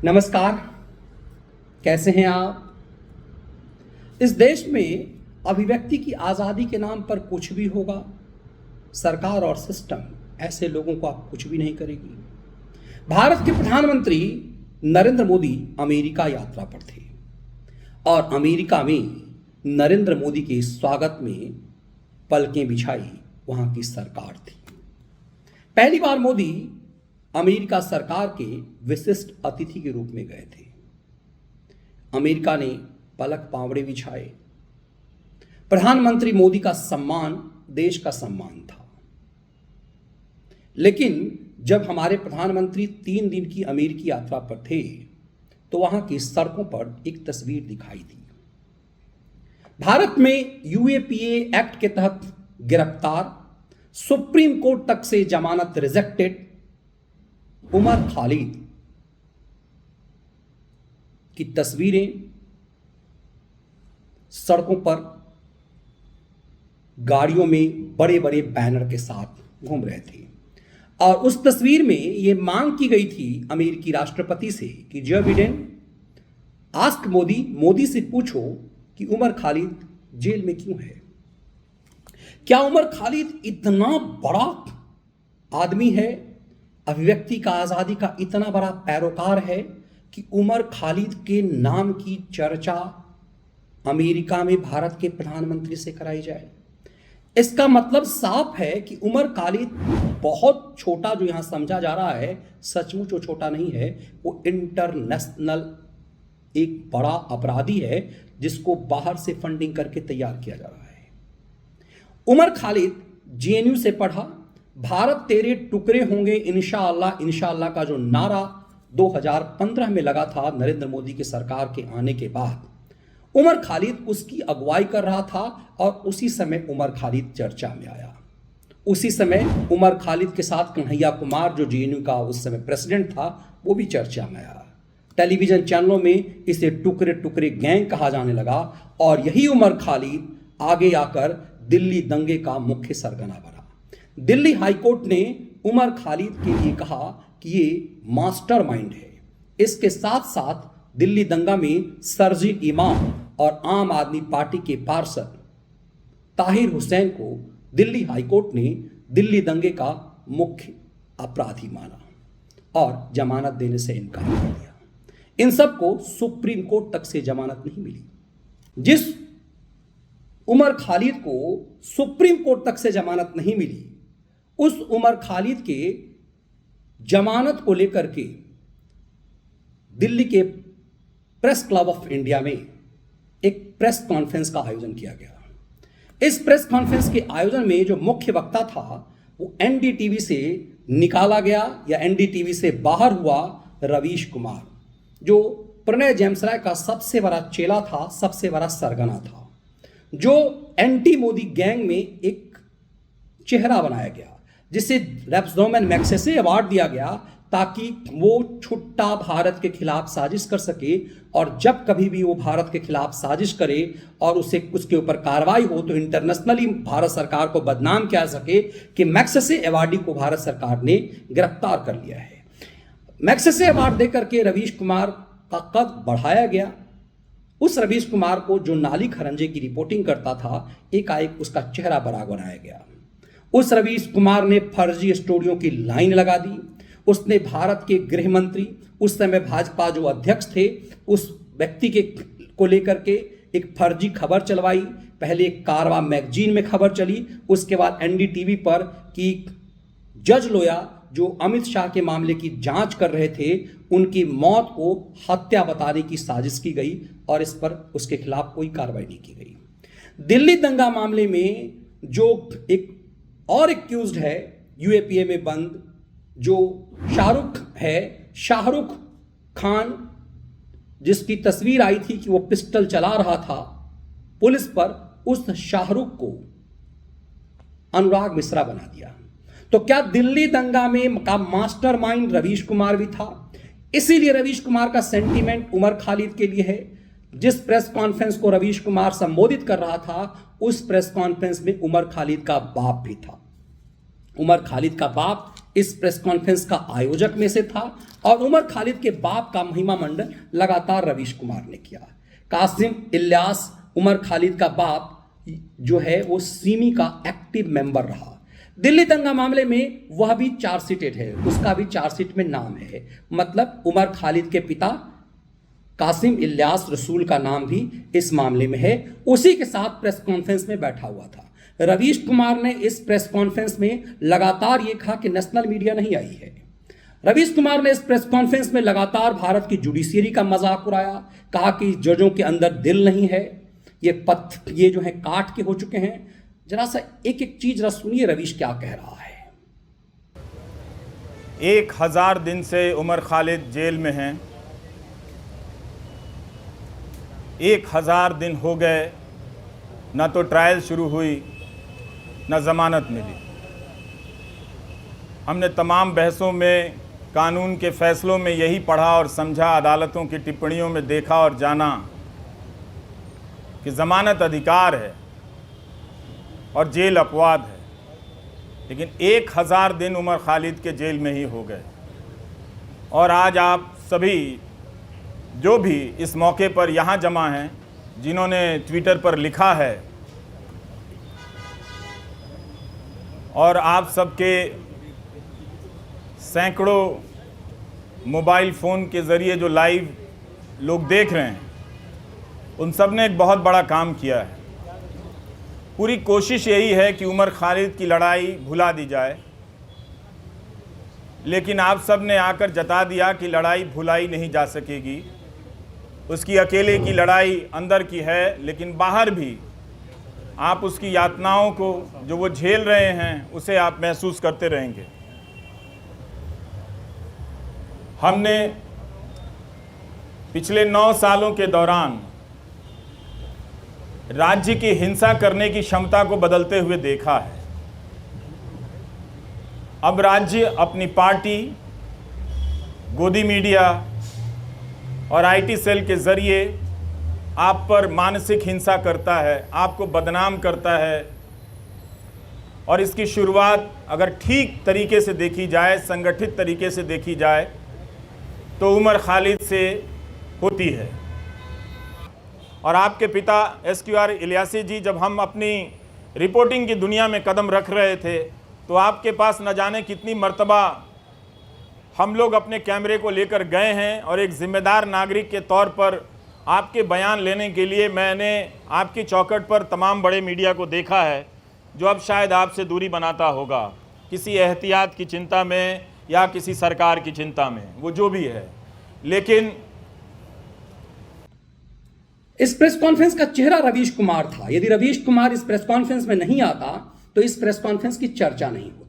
नमस्कार। कैसे हैं आप? इस देश में अभिव्यक्ति की आज़ादी के नाम पर कुछ भी होगा। सरकार और सिस्टम ऐसे लोगों को आप कुछ भी नहीं करेगी। भारत के प्रधानमंत्री नरेंद्र मोदी अमेरिका यात्रा पर थे और अमेरिका में नरेंद्र मोदी के स्वागत में पलकें बिछाई वहां की सरकार थी। पहली बार मोदी अमेरिका सरकार के विशिष्ट अतिथि के रूप में गए थे। अमेरिका ने पलक पावड़े बिछाए। प्रधानमंत्री मोदी का सम्मान देश का सम्मान था। लेकिन जब हमारे प्रधानमंत्री 3 दिन की अमेरिकी यात्रा पर थे तो वहां की सड़कों पर एक तस्वीर दिखाई दी। भारत में यूएपीए एक्ट के तहत गिरफ्तार, सुप्रीम कोर्ट तक से जमानत रिजेक्टेड उमर खालिद की तस्वीरें सड़कों पर गाड़ियों में बड़े बड़े बैनर के साथ घूम रहे थे और उस तस्वीर में यह मांग की गई थी अमेरिकी राष्ट्रपति से कि जो बिडेन आस्क मोदी से पूछो कि उमर खालिद जेल में क्यों है। क्या उमर खालिद इतना बड़ा आदमी है, अभिव्यक्ति का आजादी का इतना बड़ा पैरोकार है कि उमर खालिद के नाम की चर्चा अमेरिका में भारत के प्रधानमंत्री से कराई जाए? इसका मतलब साफ है कि उमर खालिद बहुत छोटा जो यहां समझा जा रहा है, सचमुच वो छोटा नहीं है। वो इंटरनेशनल एक बड़ा अपराधी है जिसको बाहर से फंडिंग करके तैयार किया जा रहा है। उमर खालिद जेएनयू से पढ़ा। भारत तेरे टुकड़े होंगे इंशाअल्लाह इंशाअल्लाह का जो नारा 2015 में लगा था नरेंद्र मोदी की सरकार के आने के बाद, उमर खालिद उसकी अगुवाई कर रहा था और उसी समय उमर खालिद चर्चा में आया। उसी समय उमर खालिद के साथ कन्हैया कुमार जो जेएनयू का उस समय प्रेसिडेंट था वो भी चर्चा में आया। टेलीविजन चैनलों में इसे टुकड़े टुकड़े गैंग कहा जाने लगा और यही उमर खालिद आगे आकर दिल्ली दंगे का मुख्य सरगना बना। दिल्ली हाईकोर्ट ने उमर खालिद के लिए कहा कि ये मास्टरमाइंड है। इसके साथ साथ दिल्ली दंगा में सरजील इमाम और आम आदमी पार्टी के पार्षद ताहिर हुसैन को दिल्ली हाईकोर्ट ने दिल्ली दंगे का मुख्य अपराधी माना और जमानत देने से इनकार कर दिया। इन सबको सुप्रीम कोर्ट तक से जमानत नहीं मिली। जिस उमर खालिद को सुप्रीम कोर्ट तक से जमानत नहीं मिली, उस उमर खालिद के जमानत को लेकर के दिल्ली के प्रेस क्लब ऑफ इंडिया में एक प्रेस कॉन्फ्रेंस का आयोजन किया गया। इस प्रेस कॉन्फ्रेंस के आयोजन में जो मुख्य वक्ता था वो एनडीटीवी से निकाला गया या एनडीटीवी से बाहर हुआ रवीश कुमार, जो प्रणय जेम्सराय का सबसे बड़ा चेला था, सबसे बड़ा सरगना था, जो एंटी मोदी गैंग में एक चेहरा बनाया गया, जिसे रेप्सडोमेन मैग्सेसे अवार्ड दिया गया ताकि वो छुट्टा भारत के खिलाफ साजिश कर सके और जब कभी भी वो भारत के खिलाफ साजिश करे और उसे उसके ऊपर कार्रवाई हो तो इंटरनेशनली भारत सरकार को बदनाम किया सके कि मैग्सेसे अवार्डी को भारत सरकार ने गिरफ्तार कर लिया है। मैग्सेसे अवार्ड देकर के रवीश कुमार का कद बढ़ाया गया। उस रवीश कुमार को जो नाली खरंजे की रिपोर्टिंग करता था, एकाएक उसका चेहरा बड़ा बनाया गया। उस रवीश कुमार ने फर्जी स्टोरियों की लाइन लगा दी। उसने भारत के गृह मंत्री, उस समय भाजपा जो अध्यक्ष थे, उस व्यक्ति को लेकर के एक फर्जी खबर चलवाई। पहले एक कारवां मैगजीन में खबर चली, उसके बाद एनडीटीवी पर कि जज लोया जो अमित शाह के मामले की जांच कर रहे थे, उनकी मौत को हत्या बताने की साजिश की गई और इस पर उसके खिलाफ कोई कार्रवाई नहीं की गई। दिल्ली दंगा मामले में जो एक और एक्यूज्ड है यूएपीए में बंद, जो शाहरुख खान, जिसकी तस्वीर आई थी कि वो पिस्टल चला रहा था पुलिस पर, उस शाहरुख को अनुराग मिश्रा बना दिया। तो क्या दिल्ली दंगा में का मास्टरमाइंड रवीश कुमार भी था? इसीलिए रवीश कुमार का सेंटीमेंट उमर खालिद के लिए है। जिस प्रेस कॉन्फ्रेंस को रवीश कुमार संबोधित कर रहा था, उस प्रेस कॉन्फ्रेंस में उमर खालिद का बाप भी था। उमर खालिद का बाप इस प्रेस कॉन्फ्रेंस का आयोजक में से था और उमर खालिद के बाप का महिमा मंडन लगातार रवीश कुमार ने किया। कासिम इलियास उमर खालिद का बाप जो है वो सिमी का एक्टिव मेंबर रहा। दिल्ली दंगा मामले में वह भी चार्जशीटेड है, उसका भी चार्जशीट में नाम है। मतलब उमर खालिद के पिता कासिम इलियास रसूल का नाम भी इस मामले में है। उसी के साथ प्रेस कॉन्फ्रेंस में बैठा हुआ था। रवीश कुमार ने इस प्रेस कॉन्फ्रेंस में लगातार ये कहा कि नेशनल मीडिया नहीं आई है। रवीश कुमार ने इस प्रेस कॉन्फ्रेंस में लगातार भारत की जुडिशियरी का मजाक उड़ाया, कहा कि जजों के अंदर दिल नहीं है, ये जो है काट के हो चुके हैं। जरा सा एक एक चीज जरा सुनिए रवीश क्या कह रहा है। 1000 दिन से उमर खालिद जेल में हैं। 1000 दिन हो गए, ना तो ट्रायल शुरू हुई ना ज़मानत मिली। हमने तमाम बहसों में, कानून के फैसलों में यही पढ़ा और समझा, अदालतों की टिप्पणियों में देखा और जाना कि ज़मानत अधिकार है और जेल अपवाद है। लेकिन 1000 दिन उमर खालिद के जेल में ही हो गए। और आज आप सभी जो भी इस मौके पर यहाँ जमा हैं, जिन्होंने ट्विटर पर लिखा है और आप सबके सैकड़ों मोबाइल फ़ोन के ज़रिए जो लाइव लोग देख रहे हैं, उन सब ने एक बहुत बड़ा काम किया है। पूरी कोशिश यही है कि उमर खालिद की लड़ाई भुला दी जाए, लेकिन आप सब ने आकर जता दिया कि लड़ाई भुलाई नहीं जा सकेगी। उसकी अकेले की लड़ाई अंदर की है, लेकिन बाहर भी आप उसकी यातनाओं को जो वो झेल रहे हैं उसे आप महसूस करते रहेंगे। हमने पिछले 9 सालों के दौरान राज्य की हिंसा करने की क्षमता को बदलते हुए देखा है। अब राज्य अपनी पार्टी, गोदी मीडिया और आईटी सेल के ज़रिए आप पर मानसिक हिंसा करता है, आपको बदनाम करता है। और इसकी शुरुआत अगर ठीक तरीके से देखी जाए, संगठित तरीके से देखी जाए, तो उमर खालिद से होती है। और आपके पिता SQR इलियासी जी, जब हम अपनी रिपोर्टिंग की दुनिया में कदम रख रहे थे, तो आपके पास न जाने कितनी मर्तबा हम लोग अपने कैमरे को लेकर गए हैं। और एक ज़िम्मेदार नागरिक के तौर पर आपके बयान लेने के लिए मैंने आपकी चौखट पर तमाम बड़े मीडिया को देखा है, जो अब शायद आपसे दूरी बनाता होगा, किसी एहतियात की चिंता में या किसी सरकार की चिंता में, वो जो भी है। लेकिन इस प्रेस कॉन्फ्रेंस का चेहरा रवीश कुमार था। यदि रवीश कुमार इस प्रेस कॉन्फ्रेंस में नहीं आता तो इस प्रेस कॉन्फ्रेंस की चर्चा नहीं होती।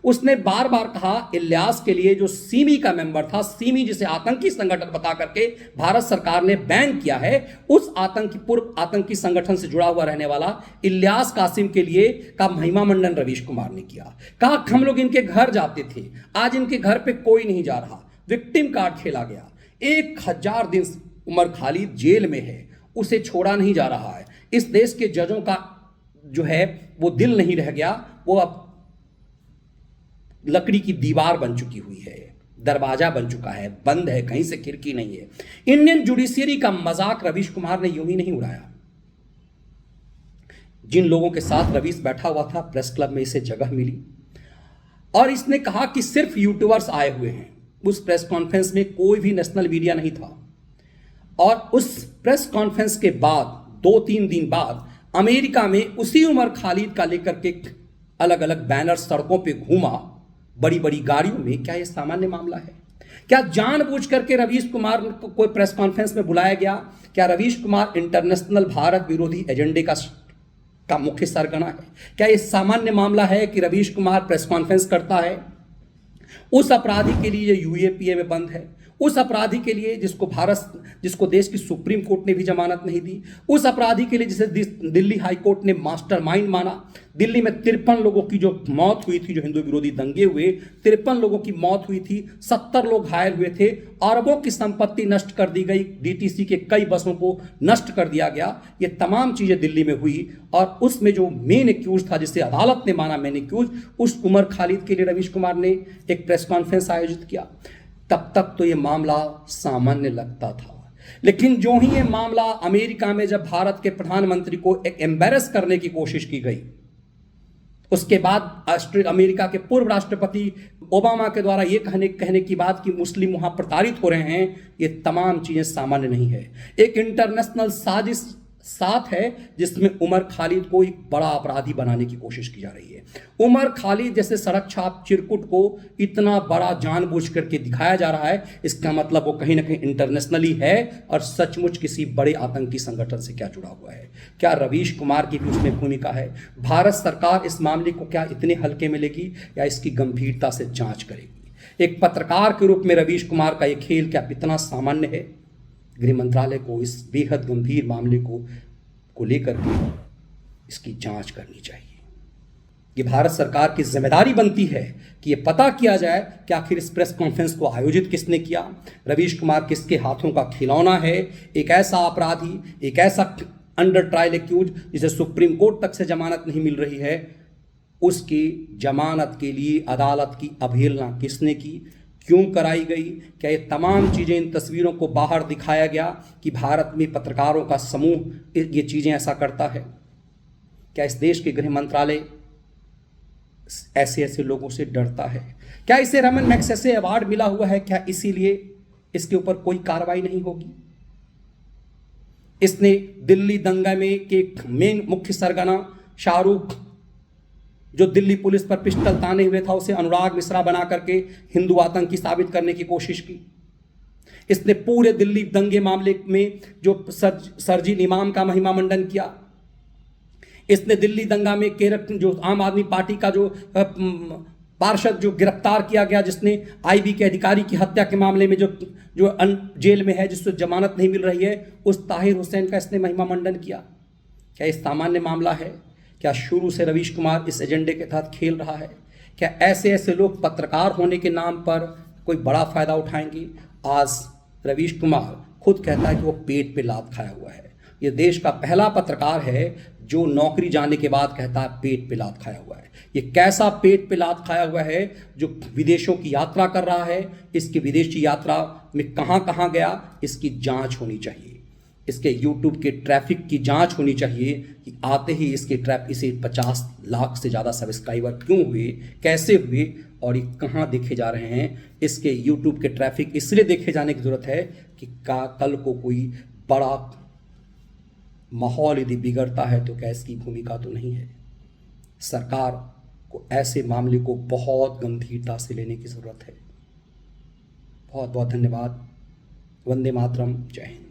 उसने बार बार कहा इलियास के लिए जो सिमी का मेंबर था, सिमी जिसे आतंकी संगठन बता करके भारत सरकार ने बैन किया है, उस पूर्व आतंकी संगठन से जुड़ा हुआ रहने वाला इलियास कासिम के लिए का महिमा मंडन रवीश कुमार ने किया। कहा हम लोग इनके घर जाते थे, आज इनके घर पे कोई नहीं जा रहा। विक्टिम कार्ड खेला गया। 1000 दिन उमर खालिद जेल में है, उसे छोड़ा नहीं जा रहा है। इस देश के जजों का जो है वो दिल नहीं रह गया, वो अब लकड़ी की दीवार बन चुकी हुई है, दरवाजा बन चुका है, बंद है, कहीं से खिड़की नहीं है। इंडियन जुडिशियरी का मजाक रवीश कुमार ने यूं ही नहीं उड़ाया। जिन लोगों के साथ रवीश बैठा हुआ था, प्रेस क्लब में इसे जगह मिली और इसने कहा कि सिर्फ यूट्यूबर्स आए हुए हैं। उस प्रेस कॉन्फ्रेंस में कोई भी नेशनल मीडिया नहीं था। और उस प्रेस कॉन्फ्रेंस के बाद 2-3 दिन बाद अमेरिका में उसी उमर खालिद का लेकर के अलग अलग बैनर सड़कों पे घूमा, बड़ी बड़ी गाड़ियों में। क्या यह सामान्य मामला है? क्या जानबूझ करके रवीश कुमार को कोई प्रेस कॉन्फ्रेंस में बुलाया गया? क्या रवीश कुमार इंटरनेशनल भारत विरोधी एजेंडे का मुख्य सरगना है? क्या यह सामान्य मामला है कि रवीश कुमार प्रेस कॉन्फ्रेंस करता है? उस अपराधी के लिए UAPA में बंद है, उस अपराधी के लिए जिसको देश की सुप्रीम कोर्ट ने भी जमानत नहीं दी, उस अपराधी के लिए जिसे दिल्ली हाई कोर्ट ने मास्टरमाइंड माना। दिल्ली में 53 लोगों की जो मौत हुई थी, जो हिंदू विरोधी दंगे हुए, 53 लोगों की मौत हुई थी, 70 लोग घायल हुए थे, अरबों की संपत्ति नष्ट कर दी गई, डीटीसी के कई बसों को नष्ट कर दिया गया। ये तमाम चीजें दिल्ली में हुई और उसमें जो मेन एक्यूज था, जिसे अदालत ने माना मेन एक्यूज, उस उमर खालिद के लिए रवीश कुमार ने एक प्रेस कॉन्फ्रेंस आयोजित किया। तब तक तो ये मामला सामान्य लगता था, लेकिन जो ही ये मामला अमेरिका में जब भारत के प्रधानमंत्री को एक एम्बेरस करने की कोशिश की गई, उसके बाद अमेरिका के पूर्व राष्ट्रपति ओबामा के द्वारा ये कहने की बात कि मुस्लिम वहां प्रताड़ित हो रहे हैं, ये तमाम चीजें सामान्य नहीं है। एक इंटरनेशनल साजिश साथ है जिसमें उमर खालिद को एक बड़ा अपराधी बनाने की कोशिश की जा रही है। उमर खालिद जैसे सड़क छाप चिरकुट को इतना बड़ा जानबूझ करके दिखाया जा रहा है, इसका मतलब वो कहीं ना कहीं इंटरनेशनली है और सचमुच किसी बड़े आतंकी संगठन से क्या जुड़ा हुआ है। क्या रवीश कुमार की भी उसमें भूमिका है? भारत सरकार इस मामले को क्या इतने हल्के में लेगी या इसकी गंभीरता से जांच करेगी? एक पत्रकार के रूप में रवीश कुमार का ये खेल क्या इतना सामान्य है? गृह मंत्रालय को इस बेहद गंभीर मामले को लेकर के इसकी जांच करनी चाहिए। ये भारत सरकार की जिम्मेदारी बनती है कि ये पता किया जाए कि आखिर इस प्रेस कॉन्फ्रेंस को आयोजित किसने किया, रवीश कुमार किसके हाथों का खिलौना है। एक ऐसा अपराधी, एक ऐसा अंडर ट्रायल एक्यूज जिसे सुप्रीम कोर्ट तक से जमानत नहीं मिल रही है, उसकी जमानत के लिए अदालत की अवहेलना किसने की, क्यों कराई गई? क्या ये तमाम चीज़ें, इन तस्वीरों को बाहर दिखाया गया कि भारत में पत्रकारों का समूह ये चीज़ें ऐसा करता है? क्या इस देश के गृह मंत्रालय ऐसे लोगों से डरता है? क्या इसे रमन मैग्सेसे अवार्ड मिला हुआ है, क्या इसीलिए इसके ऊपर कोई कार्रवाई नहीं होगी? इसने दिल्ली दंगा में के मेन मुख्य सरगना शाहरुख, जो दिल्ली पुलिस पर पिस्टल ताने हुए था, उसे अनुराग मिश्रा बना करके हिंदू आतंकी साबित करने की कोशिश की। इसने पूरे दिल्ली दंगे मामले में जो सरजील इमाम का महिमा मंडन किया। इसने दिल्ली दंगा में केरल जो आम आदमी पार्टी का जो पार्षद जो गिरफ्तार किया गया, जिसने आईबी के अधिकारी की हत्या के मामले में जो जेल में है, जिससे जमानत नहीं मिल रही है, उस ताहिर हुसैन का इसने महिमा मंडन किया। क्या ये सामान्य मामला है? क्या शुरू से रवीश कुमार इस एजेंडे के तहत खेल रहा है? क्या ऐसे लोग पत्रकार होने के नाम पर कोई बड़ा फायदा उठाएंगे? आज रवीश कुमार खुद कहता है कि वो पेट पे लात खाया हुआ है। ये देश का पहला पत्रकार है जो नौकरी जाने के बाद कहता है पेट पे लात खाया हुआ है। ये कैसा पेट पे लात खाया हुआ है जो विदेशों की यात्रा कर रहा है? इसकी विदेशी यात्रा में कहाँ गया, इसकी जांच होनी चाहिए। इसके YouTube के ट्रैफिक की जांच होनी चाहिए कि आते ही इसे 50 लाख से ज़्यादा सब्सक्राइबर क्यों हुए, कैसे हुए और ये कहाँ देखे जा रहे हैं। इसके YouTube के ट्रैफिक इसलिए देखे जाने की ज़रूरत है कि कल को कोई बड़ा माहौल यदि बिगड़ता है तो क्या इसकी भूमिका तो नहीं है? सरकार को ऐसे मामले को बहुत गंभीरता से लेने की ज़रूरत है। बहुत बहुत धन्यवाद। वंदे मातरम। जय हिंद।